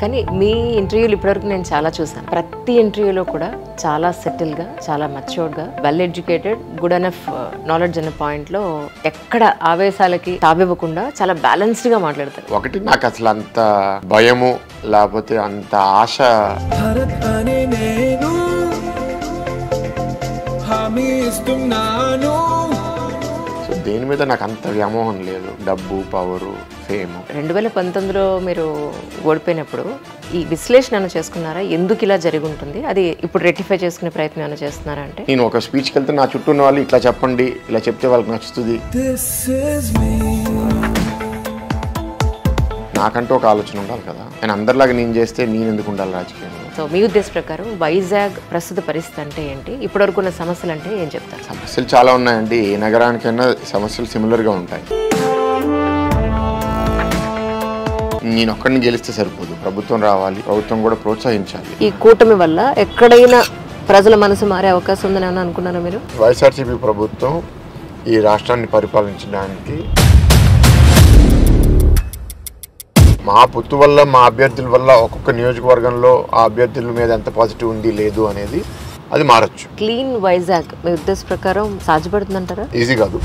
కానీ మీ ఇంటర్వ్యూలు ఇప్పటివరకు నేను చాలా చూసాను. ప్రతి ఇంటర్వ్యూలో కూడా చాలా సెటిల్గా, చాలా మచ్యూర్డ్గా, well educated, good enough knowledge అనే పాయింట్లో ఎక్కడ ఆవేశాలకి తావివ్వకుండా చాలా బ్యాలెన్స్డ్గా మాట్లాడతారు. ఒకటి నాకు అసలు అంత భయము లేకపోతే అంత ఆశ సో దేని మీద నాకు అంత వ్యామోహం లేదు. డబ్బు, పవరు, ఫేమ్. 2019లో మీరు ఓడిపోయినప్పుడు ఈ విశ్లేషణ చేసుకున్నారా? ఎందుకు ఇలా జరిగి ఉంటుంది, అది ఇప్పుడు రెక్టిఫై చేసుకునే ప్రయత్నం ఏమైనా చేస్తున్నారా? అంటే నేను ఒక స్పీచ్కి వెళ్తే నా చుట్టూ ఉన్న వాళ్ళు ఇట్లా చెప్పండి, ఇలా చెప్తే వాళ్ళకి నచ్చుతుంది. నాకంటూ ఒక ఆలోచన ఉండాలి కదా. నేను అందరిలాగా నేను చేస్తే నేను ఎందుకు ఉండాలి రాజకీయంలో? సో మీ ఉద్దేశ ప్రకారం వైజాగ్ ప్రస్తుత పరిస్థితి అంటే ఏంటి, ఇప్పటివరకు ఉన్న సమస్యలు అంటే ఏం చెప్తారు? సమస్యలు చాలా ఉన్నాయండి. ఏ నగరానికైనా సమస్యలు సిమిలర్గా ఉంటాయి. నేను ఒక్కడిని గెలిస్తే సరిపోదు, ప్రభుత్వం రావాలి, ప్రభుత్వం కూడా ప్రోత్సహించాలి. ఈ కూటమి వల్ల ఎక్కడైనా ప్రజల మనసు మారే అవకాశం ఉందని ఏమైనా అనుకున్నారా మీరు? వైఎస్ఆర్సీపీ ప్రభుత్వం ఈ రాష్ట్రాన్ని పరిపాలించడానికి మా పొత్తు వల్ల, మా అభ్యర్థుల వల్ల ఒక్కొక్క నియోజకవర్గంలో ఆ అభ్యర్థుల మీద ఎంత పాజిటివ్ ఉంది లేదు అనేది అది మారచ్చు. క్లీన్ వైజాగ్ మీ ఉద్దేశ ప్రకారం సాధ్యపడుతుందంటారా? ఈజీ కాదు.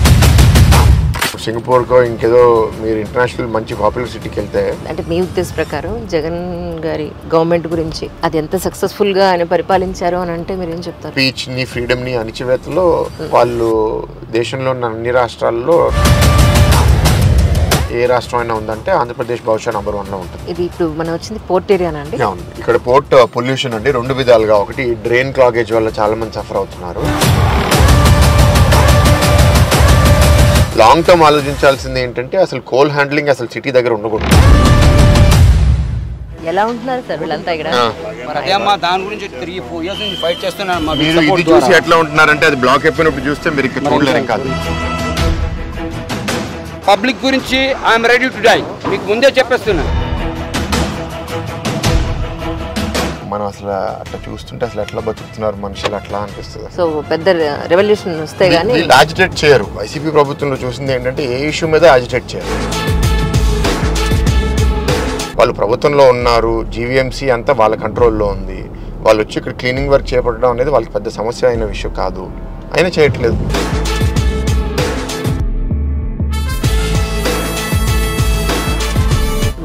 సింగపూర్కో ఇంకేదో మీరు ఇంటర్నేషనల్ మంచి పాపులర్ సిటీకి వెళ్తే, అంటే మీ ఉద్దేశ ప్రకారం జగన్ గారి గవర్నమెంట్ గురించి అది ఎంత సక్సెస్ఫుల్గా ఆయన పరిపాలించారు అని అంటే మీరు ఏం చెప్తారు? స్పీచ్ని, ఫ్రీడమ్ని అణిచివేతలో వాళ్ళు దేశంలో ఉన్న అన్ని రాష్ట్రాల్లో ఏ రాష్ట్రం అయినా ఉందంటే ఆంధ్రప్రదేశ్ బహుశా నంబర్ 1లో ఉంటుంది. ఇది ఇప్పుడు మనం వచ్చింది పోర్ట్ ఏరియా అండి. అవును, ఇక్కడ పోర్ట్ పొల్యూషన్ అండి 2 విధాలుగా. ఒకటి డ్రైన్ క్లాగేజ్ వల్ల చాలా మంది సఫర్ అవుతున్నారు. లాంగ్ టర్మ్ ఆలోచించాల్సింది ఏంటంటే అసలు కోల్ హ్యాండ్లింగ్ అసలు సిటీ దగ్గర ఉండకూడదు. ఎలా ఉంటున్నారు సార్ వీళ్ళంతా ఇక్కడ? దాని గురించి 3-4 years నుంచి ఫైట్ చేస్తున్నాను. మీరు ఇది చూసి ఎట్లా ఉంటున్నారంటే అది బ్లాక్ అయిపోయినప్పుడు చూస్తే మీరు ఇక్కడ చూడలేరు. కాదు, పబ్లిక్ గురించి ఐఎమ్ రెడీ టు డై, మీకు ముందే చెప్పేస్తున్నా. మనం అసలు అట్లా చూస్తుంటే అసలు ఎట్లా బతుకుతున్నారు మనుషులు అట్లా అనిపిస్తుంది. సో పెద్ద రెవల్యూషన్ వస్తే గానీ వీళ్ళు యాజిటేట్ చేయరు. వైసీపీ ప్రభుత్వంలో చూసింది ఏంటంటే ఏ ఇష్యూ మీద యాజిటేట్ చేయరు. వాళ్ళు ప్రభుత్వంలో ఉన్నారు, జీవీఎంసీ అంతా వాళ్ళ కంట్రోల్లో ఉంది. వాళ్ళు వచ్చి ఇక్కడ క్లీనింగ్ వర్క్ చేపట్టడం అనేది వాళ్ళకి పెద్ద సమస్య అయిన విషయం కాదు, అయినా చేయట్లేదు.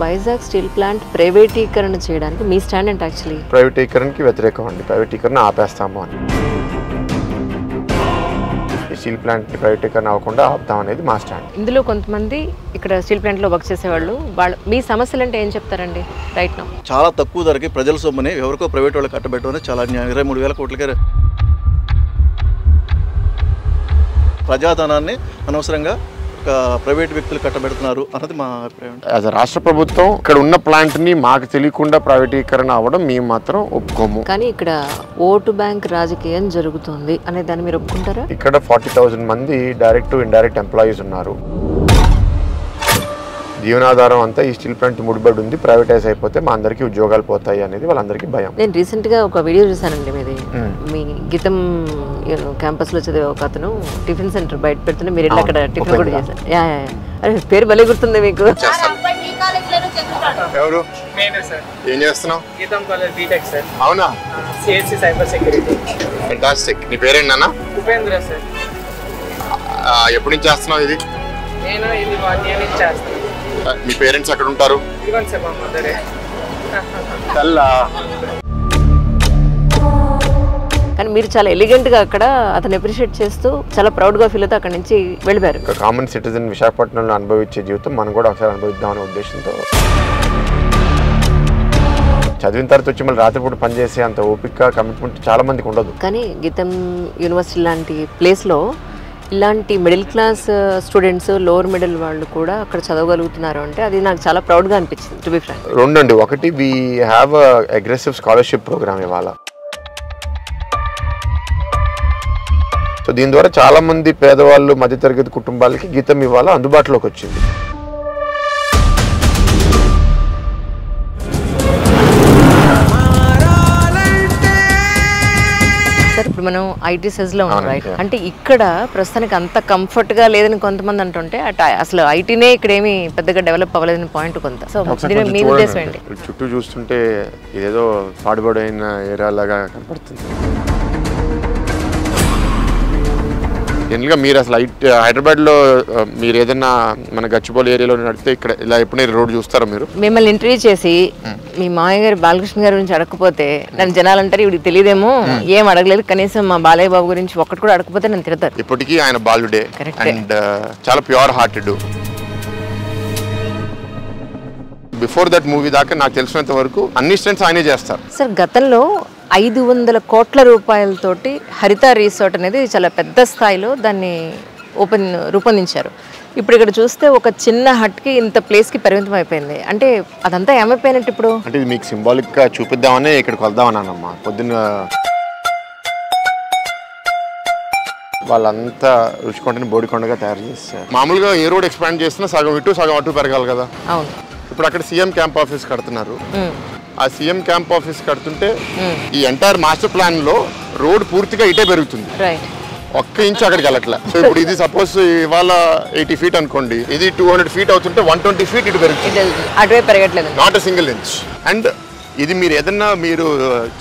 వైజాగ్ స్టీల్ ప్లాంట్ ప్రైవేటీకరణ చేయడానికి మీ స్టాండ్ అంటే? యాక్చువల్లీ ప్రైవేటీకరణకి వ్యతిరేకం అండి. ప్రైవేటీకరణ ఆపేస్తాము అని, స్టీల్ ప్లాంట్ ప్రైవేటీకరణ అవ్వకుండా ఆపుతాం అనేది మా స్టాండ్. ఇందులో కొంతమంది ఇక్కడ స్టీల్ ప్లాంట్లో వర్క్ చేసేవాళ్ళు మీ సమస్యలు అంటే ఏం చెప్తారండి? రైట్ నౌ చాలా తక్కువ ధరకి ప్రజల సొమ్ముని ఎవరికో ప్రైవేట్ వాళ్ళకి కట్టబెట్టడం చాలా 23,000 కోట్లకి ప్రజాధనాన్ని అనవసరంగా ప్రైవేట్ వ్యక్తులు కట్టబెడుతున్నారు అన్నది మా అభిప్రాయం. యాజ్ రాష్ట్ర ప్రభుత్వం ఇక్కడ ఉన్న ప్లాంట్ ని మాకు తెలియకుండా ప్రైవేటీకరణ అవ్వడం మేము మాత్రం ఒప్పుకోము. కానీ ఇక్కడ ఓటు బ్యాంక్ రాజకీయం జరుగుతుంది అనే దాన్ని మీరు ఒప్పుకుంటారా? ఇక్కడ 40,000 మంది డైరెక్ట్ ఇండైరెక్ట్ ఎంప్లాయీస్ ఉన్నారు. జీవనాధారం అంతా ఈ స్టీల్ ప్లాంట్ ముడిపడి ఉంది. ప్రైవేటైజ్ అయిపోతే మా అందరికీ ఉద్యోగాలు పోతాయి అనేది వాళ్ళందరికీ భయం. నేను రీసెంట్ గా ఒక వీడియో చూసానండి మీది. మీ గీతం క్యాంపస్ లో చదివే ఒక అతను టిఫిన్ సెంటర్ బయట పెడుతుంటే మీరు వెళ్ళి అక్కడ టిఫిన్ కూడా చేశారు. అరే పేరు భలే గుర్తుంది మీకు. ఎవరు? ఏం చేస్తున్నావు? అవునా? ఫెంటాస్టిక్. నీ పేరేంటన్నా? ఉపేంద్ర సార్. ఎప్పటి నుంచి చేస్తున్నావు ఇది? నేను ఇది 1 year నుంచి చేస్తాను. మీ పేరెంట్స్ ఎక్కడ ఉంటారు? ఇదిగోండి సార్, మా మదరే. కానీ మీరు చాలా ఎలిగెంట్ గా అక్కడ అతను అప్రిషియేట్ చేస్తూ చాలా ప్రౌడ్ గా ఫీల్ అవుతూ అక్కడ నుంచి వెళ్ళిపోయారు. కామన్ సిటిజన్ విశాఖపట్నంలో అనుభవించే జీవితం మనం కూడా ఒకసారి అనుభవిద్దాం అనే ఉద్దేశంతో చదివిన తర్వాత వచ్చి మళ్ళీ రాత్రిపూట పనిచేసే అంత ఓపిక, కమిట్మెంట్ చాలా మందికి ఉండదు. కానీ గీతం యూనివర్సిటీ లాంటి ప్లేస్ లో ఇలాంటి middle class students, lower middle వాళ్ళు కూడా అక్కడ చదవగలుగుతున్నారు అంటే అది నాకు చాలా ప్రౌడ్గా అనిపించింది, టు బి ఫ్రాంక్. రెండండి. ఒకటి, we have aggressive scholarship program ఇవాళ. సో దీని ద్వారా చాలా మంది పేదవాళ్ళు, మధ్యతరగతి కుటుంబాలకి గీతం ఇవాళ అందుబాటులోకి వచ్చింది. సార్ ఇప్పుడు ఇప్పుడు మనం ఐటీ సెజ్ లో ఉన్నాం రైట్. అంటే ఇక్కడ ప్రస్తుతానికి అంత కంఫర్ట్ గా లేదని కొంతమంది అంటుంటే అసలు ఐటీనే ఇక్కడ ఏమి పెద్దగా డెవలప్ అవ్వలేదని పాయింట్ కొంత. సో మీ ఉద్దేశం ఏంటి? చుట్టూ చూస్తుంటే ఇదేదో పాడుబడైన ఏరియా లాగా కనపడుతుంది. జనరల్గా మీరు అసలు హైదరాబాద్లో మీరు ఏదైనా మన గచ్చిబౌలి ఏరియాలో నడితే ఇక్కడ ఇలా ఎప్పుడైనా రోడ్ చూస్తారా మీరు? మిమ్మల్ని ఇంటర్వ్యూ చేసి మీ మామయ్య గారు బాలకృష్ణ గారి గురించి అడగకపోతే నన్ను జనాలు అంటారు ఇవిడికి తెలియదేమో, ఏం అడగలేదు, కనీసం మా బాలయ్య బాబు గురించి ఒక్కటి కూడా అడగకపోతే నన్ను తిడతారు. ఇప్పటికీ ఆయన బాలుడే అండ్ చాలా pure hearted. Before that movie దాకా నాకు తెలిసినంత వరకు అన్ని స్టెంట్స్ ఆయనే చేస్తారు. సార్ గతంలో 500 కోట్ల రూపాయలతోటి హరిత రిసార్ట్ అనేది చాలా పెద్ద స్థాయిలో దాన్ని రూపొందించారు. ఇప్పుడు ఇక్కడ చూస్తే ఒక చిన్న హట్కి ఇంత ప్లేస్కి పరిమితం అయిపోయింది. అంటే అదంతా ఏమైపోయినట్టు ఇప్పుడు? అంటే ఇది మీకు సింబాలిక్గా చూపిద్దామని ఇక్కడికి వెళ్దామన్నానమ్మా. పొద్దున్న వాళ్ళంతా రుచికొండని బోడికొండగా తయారు చేస్తారు. మామూలుగా ఏ రోడ్ ఎక్స్పాండ్ చేస్తున్నా సగం ఇటు సగం అటు పెరగాలి కదా. అవును. ఇప్పుడు అక్కడ సీఎం క్యాంప్ ఆఫీస్ కడుతున్నారు. ఆ సీఎం క్యాంప్ ఆఫీస్ కడుతుంటే ఈ ఎంటైర్ మాస్టర్ ప్లాన్ లో రోడ్ పూర్తిగా ఇటే పెరుగుతుంది, ఒక్క ఇంచు అక్కడికి వెళ్ళట్లే. సో ఇప్పుడు ఇది సపోజ్ ఇవాళ 80 feet అనుకోండి, ఇది 200 feet అవుతుంటే 120 feet ఇటు పెరుగుతుంది, అటువైపు పెరగట్లేదు, not a single inch. And ఇది మీరు ఏదన్నా మీరు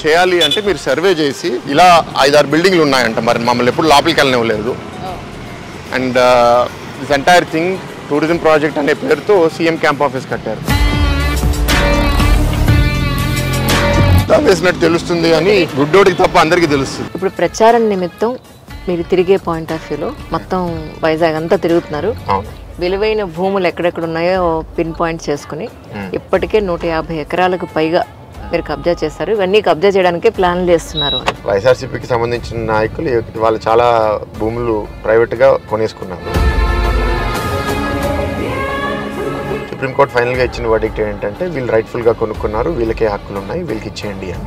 చేయాలి అంటే మీరు సర్వే చేసి ఇలా 5-6 బిల్డింగ్లు ఉన్నాయంట, మరి మమ్మల్ని ఎప్పుడు లోపలికి వెళ్ళనివ్వలేదు. And this entire thing tourism project అనే పేరుతో సీఎం క్యాంప్ ఆఫీస్ కట్టారు. వేసినట్టు తెలుస్తుంది అని గుడ్డోడికి తప్ప అందరికీ తెలుస్తుంది. ఇప్పుడు ప్రచారం నిమిత్తం మీరు తిరిగే పాయింట్ ఆఫ్ వ్యూలో మొత్తం వైజాగ్ అంతా తిరుగుతున్నారు. విలువైన భూములు ఎక్కడెక్కడ ఉన్నాయో పిన్ పాయింట్ చేసుకుని ఇప్పటికే 150 ఎకరాలకు పైగా మీరు కబ్జా చేస్తారు. ఇవన్నీ కబ్జా చేయడానికే ప్లాన్లు చేస్తున్నారు. వైఎస్ఆర్సీపీకి సంబంధించిన నాయకులు వాళ్ళు చాలా భూములు ప్రైవేట్గా కొనేసుకున్నారు. సుప్రీంకోర్టు ఫైనల్గా ఇచ్చిన వర్డిక్ట్ ఏంటంటే వీళ్ళు రైట్ఫుల్గా కొనుక్కున్నారు, వీళ్ళకే హక్కులు ఉన్నాయి, వీళ్ళకి ఇచ్చేయండి అని.